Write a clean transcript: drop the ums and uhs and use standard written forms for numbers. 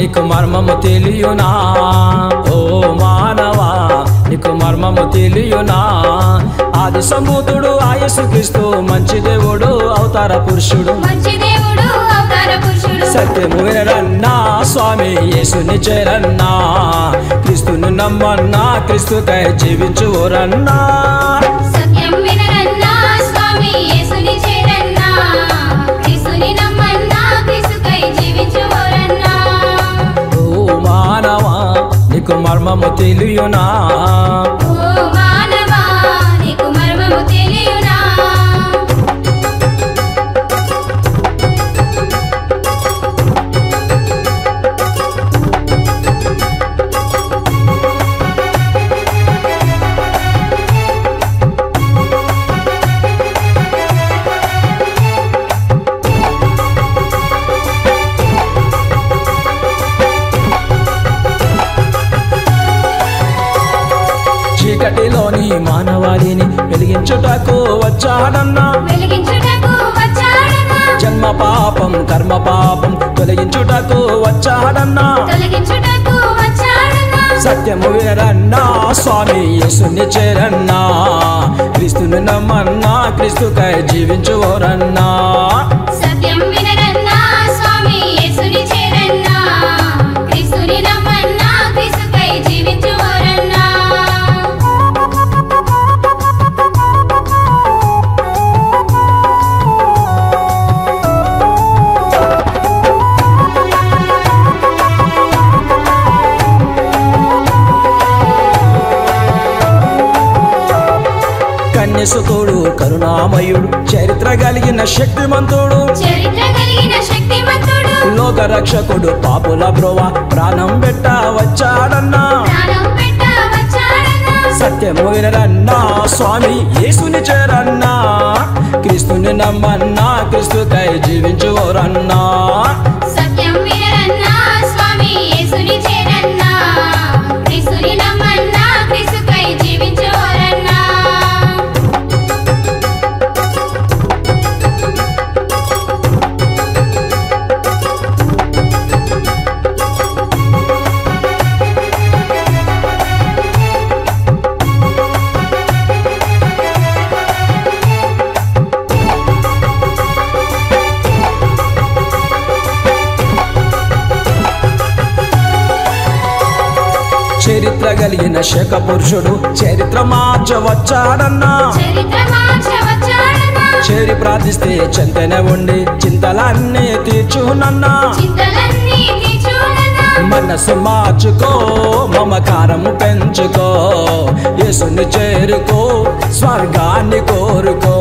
నీకు మర్మము తెలియునా ఓ మానవా నీకు మర్మము తెలియునా ఆది సంభూతుడు ఆ యేసుక్రీస్తు మంచి దేవుడు అవతార పురుషుడు సత్యము వినరన్నా స్వామి యేసుని చేరన్నా క్రీస్తుని నమ్మన్నా క్రీస్తుకై జీవించురన్నా సత్యం వినరన్నా స్వామి యేసుని చేరన్నా క్రీస్తుని నమ్మన్నా క్రీస్తుకై జీవించురన్నా ఓ మానవా నీకు మర్మము తెలియునా ఓ మానవా నీకు మర్మము తెలియునా చీకటిలోని మానవాళిని వెలిగించుటకు వచ్చాడన్నా జన్మ పాపం కర్మ పాపం తొలగించుటకు వచ్చాడన్నా సత్యము వినరన్నా స్వామి యేసుని చేరన్నా క్రీస్తుని నమ్మన్నా క్రీస్తుకై జీవించురన్నా సత్యం వినరన్నా స్వామి యేసుని చేరన్నా క్రీస్తుని నమ్మన్నా క్రీస్తుకై జీవించురన్నా కన్యసుతుడు కరుణామయుడు చరిత్ర కలిగిన శక్తిమంతుడు లోక రక్షకుడు పాపుల బ్రోవ ప్రాణం పెట్ట వచ్చాడన్నా సత్యము వినరన్నా స్వామి యేసుని చేరన్నా క్రీస్తుని నమ్మన్నా క్రీస్తుకై జీవించురన్నా సత్యం వినరన్నా స్వామి యేసుని చేరన్నా క్రీస్తుని నమ్మన్నా క్రీస్తుకై జీవించురన్నా చరిత్ర కలిగిన శక పురుషుడు చరిత్ర మార్చవచ్చాడన్నా చేరి ప్రార్థిస్తే చెంతనే ఉండి చింతలన్నీ తీర్చునన్నా మనసు మార్చుకో మమకారము పెంచుకో యేసుని చేరుకో స్వర్గాన్ని కోరుకో